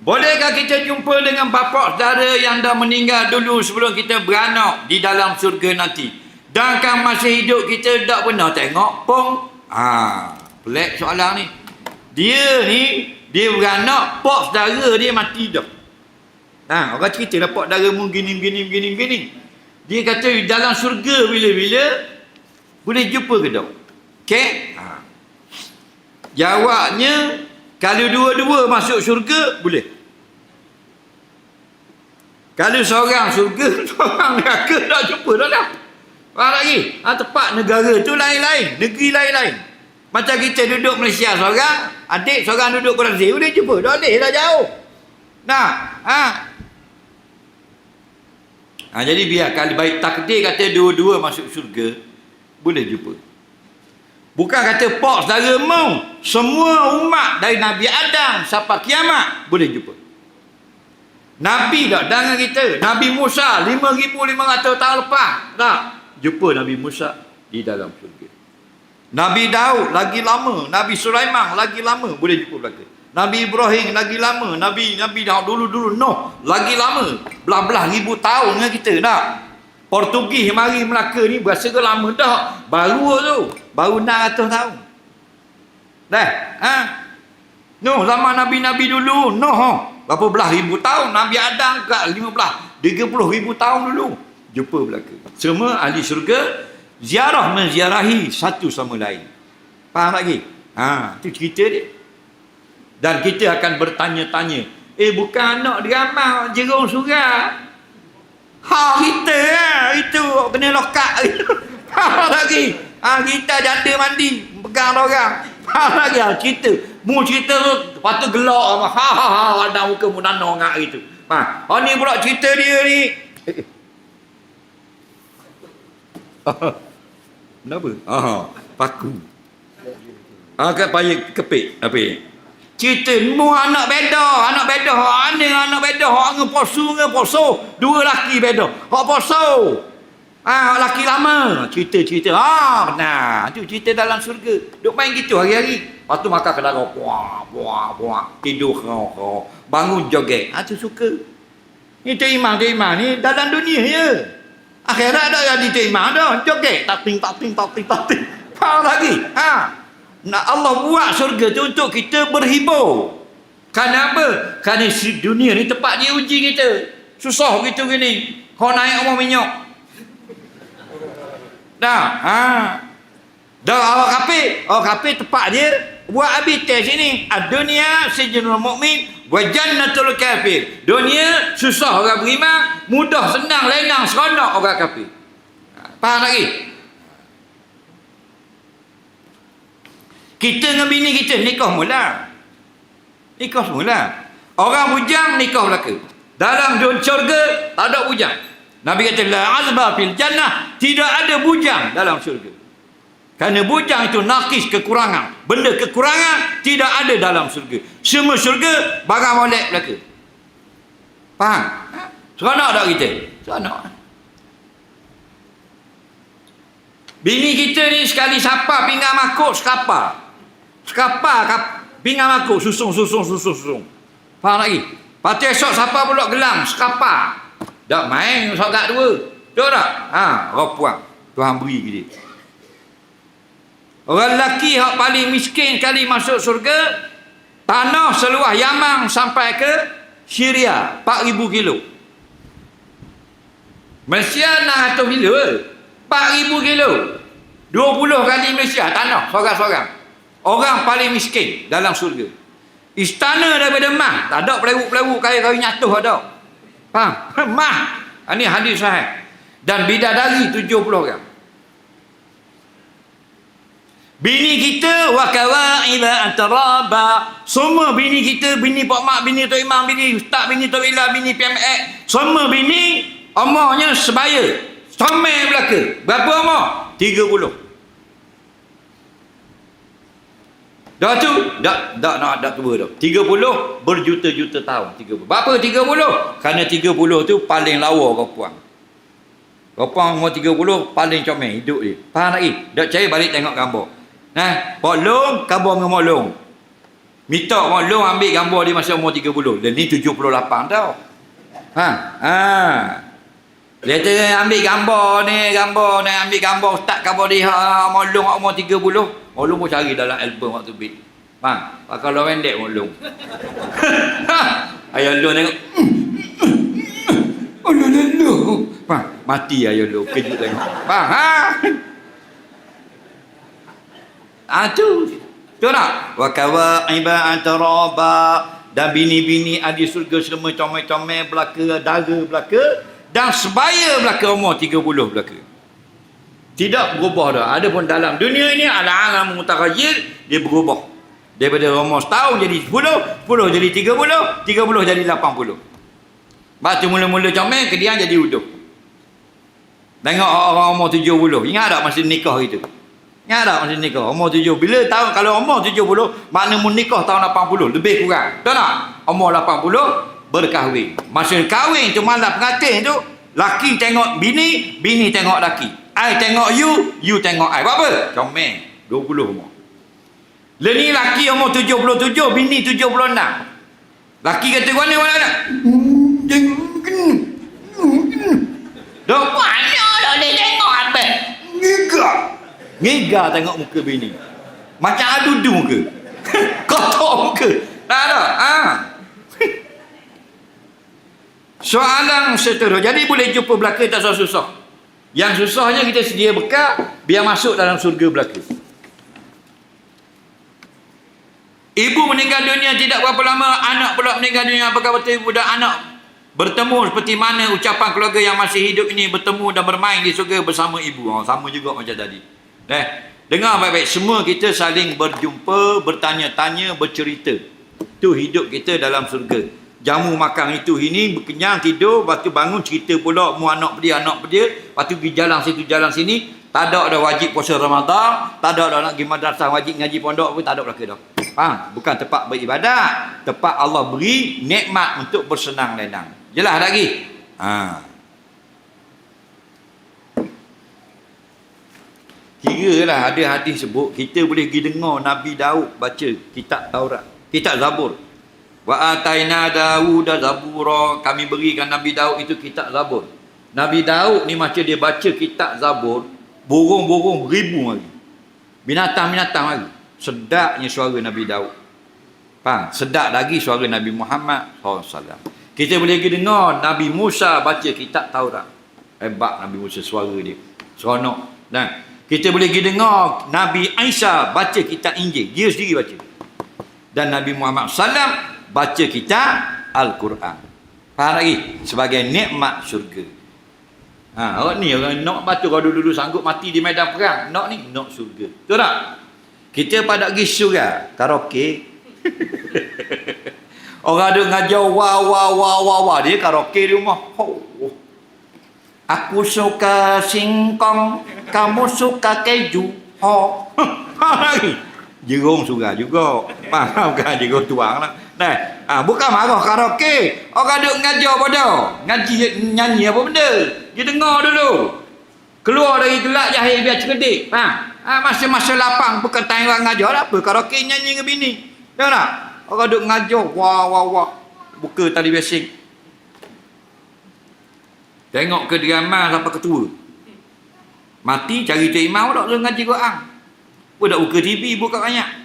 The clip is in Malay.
Bolehkah kita jumpa dengan bapa saudara yang dah meninggal dulu sebelum kita beranak di dalam syurga nanti? Dan kan masih hidup kita tak pernah tengok pun. Pelik soalan ni. Dia beranak, pak saudara dia mati dah. Orang cerita lah pak saudara mu gini. Dia kata dalam syurga bila-bila boleh jumpa ke tak? Okey? Jawabnya, kalau dua-dua masuk syurga, boleh. Kalau seorang syurga, seorang neraka, tak jumpa dah. Faham lagi? Tempat negara tu lain-lain, negeri lain-lain. Macam kita duduk Malaysia seorang, adik seorang duduk Brazil, boleh jumpa. Tak boleh dah jauh. Jadi biar kalau baik takdir kata dua-dua masuk syurga, boleh jumpa. Bukan kata pak saudara mu, semua umat dari Nabi Adam sampai kiamat boleh jumpa. Nabi tak dengan kita. Nabi Musa 5,500 tahun lepas tak jumpa Nabi Musa di dalam syurga. Nabi Daud lagi lama, Nabi Sulaiman lagi lama boleh jumpa belaka. Nabi Ibrahim lagi lama, Nabi Daud dulu Nuh lagi lama, belah-belah ribu tahun dengan kita tak. Portugis mari Melaka ni berasa ke lama dah. Baru 600 tahun. Dah. Nuh zaman Nabi-Nabi dulu, Nuh berapa belah ribu tahun. Nabi Adam kat 30,000 tahun dulu. Jumpa belaka. Semua ahli syurga ziarah menziarahi satu sama lain. Faham lagi? Itu cerita dia. Dan kita akan bertanya-tanya, bukan anak diramah jerung surat. Kita itu kena lokak. Faham lagi? Kita janda mandi pegang orang. Faham lagi? Cerita mu cerita tu lepas tu gelak ada muka mu nano ngak gitu. Ni pula cerita dia ni. Kenapa? Paku. Kat payah kepik apa? Cerita mu anak beda. Anak beda hak ngeposo. Dua laki beda. Hak poso. Laki lama. Cerita. Benar. Itu cerita dalam syurga. Duk main gitu hari-hari. Lepas tu makan kedara. Puak. Tidur. Bangun joget. Itu suka. Ni terimang ni dalam dunia je. Akhirat dah jadi terimang dah. Joget. Tapping. Faham lagi? Allah buat syurga tu untuk kita berhibur. Kenapa? Kerana dunia ni tempat dia uji kita. Susah gitu gini. Kau naik omong minyak. Dah awak kafir tempat dia buat habitat sini. Dunia sijnul mukmin wa jannatul kafir. Dunia susah orang beriman, mudah senang lenang seronok orang kafir. Faham lagi? Kita dengan bini kita nikah semula. Orang bujang nikah belaka. Dalam syurga tak ada bujang. Nabi kata la azba fil jannah, tidak ada bujang dalam syurga. Kerana bujang itu nakis, kekurangan. Benda kekurangan tidak ada dalam syurga. Semua syurga barang molek belaka. Faham? Seronok tak kita? Seronok. Bini kita ni sekali sapa pinggang makuk sekapa pinggang makuk susung. Faham lagi? Lepas tu esok siapa pula gelang sekapa. Tak main sokat dua. Betul tak? Orang puang Tuhan beri ke dia. Orang lelaki yang paling miskin kali masuk surga, tanah seluas Yaman sampai ke Syria 4,000 kilo. Malaysia 600 kilo 4,000 kilo 20 kali Malaysia tanah sorang-sorang. Orang paling miskin dalam surga. Istana daripada mah. Tak ada pelewuk-pelewuk kayu-kayu nyatuh ada. Faham? Mah. Ini hadis sahih. Dan bidadari 70 orang. Bini kita wa kawa'iba atraba. Semua bini kita, bini Pak Mak, bini Tok Imam, bini Ustaz, bini Tok Ila, bini PMX, semua bini umurnya sebaya. Somai belaka. Berapa umur? 30. Dah tu, dah tua dah. 30 berjuta-juta tahun. 30. Berapa 30? Kerana 30 tu paling lawa kau puang. Kau puang umur 30 paling comel hidup dia. Faham lagi? Dah cari balik tengok gambar. Pak long, kabur dengan mak long. Minta maklum ambil gambar dia masa umur 30. Dan ni 78 tau. Dia kata ambil gambar ni, ambil gambar ustaz gambar dia maklum umur 30. Maklum pun cari dalam album waktu bit. Pakai lo pendek maklum. Ayah lu tengok. Lu. Mati ayah lu, kejut tengok. Tu nak? Wa kawa'iba atraba, dan bini-bini ahli surga semua comel-comel belaka, dara belaka, dan sebaya belaka umur 30 belaka. Tidak berubah dah. Adapun dalam dunia ini al-alam mutaghayyir, dia berubah. Daripada umur setahun jadi 10, 10 jadi 30, 30 jadi 80. Batu mula-mula comel, kemudian jadi uduh. Tengok orang umur 70. Ingat tak masa nikah itu? Ingat tak masa nikah? Umur 70. Bila tahun, kalau umur 70, makna menikah tahun 80. Lebih kurang. Tahu tak? Umur 80, berkahwin. Masa kahwin tu malam pengantin tu, laki tengok bini, bini tengok laki. I tengok you tengok I. Buat apa? Comel. 20 umur. Lepas ni laki umur 77, bini 76. Laki kata mana nak? Dah banyak dah dia tengok apa? Ngigah tengok muka bini. Macam adudu muka. Kotor muka. Tak ada. Soalan seterusnya. Jadi boleh jumpa belaka tak susah. Yang susahnya kita sedia bekal biar masuk dalam surga belaka. Ibu meninggal dunia tidak berapa lama, anak pula meninggal dunia. Apakah betul ibu dan anak bertemu seperti mana ucapan keluarga yang masih hidup ini bertemu dan bermain di surga bersama ibu? Sama juga macam tadi. Dengar baik-baik. Semua kita saling berjumpa, bertanya-tanya, bercerita. Itu hidup kita dalam surga. Jamu makan itu ini, berkenyang, tidur, lepas tu bangun, cerita pula, mu anak dia, lepas tu pergi jalan situ, jalan sini. Tak ada wajib puasa Ramadan, tak ada nak pergi madrasah wajib ngaji pondok pun tak ada belaka dah. Bukan tempat beribadat, tempat Allah beri nikmat untuk bersenang lenang. Jelas lagi? Kiralah ada hadis sebut kita boleh pergi dengar Nabi Daud baca kitab Taurat, kitab Zabur. Wa ataina Dauda zabura, kami berikan Nabi Daud itu kitab Zabur. Nabi Daud ni macam dia baca kitab Zabur, burung-burung beribu lagi, binatang-binatang lagi. Sedapnya suara Nabi Daud. Sedap lagi suara Nabi Muhammad SAW. Kita boleh pergi dengar Nabi Musa baca kitab Taurat. Hebat Nabi Musa, suara dia seronok. Dan kita boleh pergi dengar Nabi Isa baca kitab Injil, dia sendiri baca. Dan Nabi Muhammad SAW baca kitab Al-Quran. Faham lagi? Sebagai nikmat syurga. Orang ni orang nak baca, kalau dulu sanggup mati di medan perang, nak ni nak syurga. Betul tak? Kita pada pergi syurga karaoke. Orang ada ngajar wah dia karaoke di rumah. Aku suka singkong, kamu suka keju. Jerung suka juga. Faham kan? Jerung tuang lah. Bukan marah karaoke. Orang duk ngajar pada ngaji nyanyi apa benda, dia dengar dulu, keluar dari gelak jahil biar cerdik. Masa-masa lapang bukan time orang ngajar apa, karaoke nyanyi dengan bini. Tahu tak? Orang duk ngajar wah buka tali basing, tengok kediaman sampai ketua mati, cari Cik Imam tak ngaji Quran. Pun tak buka TV, buka banyak.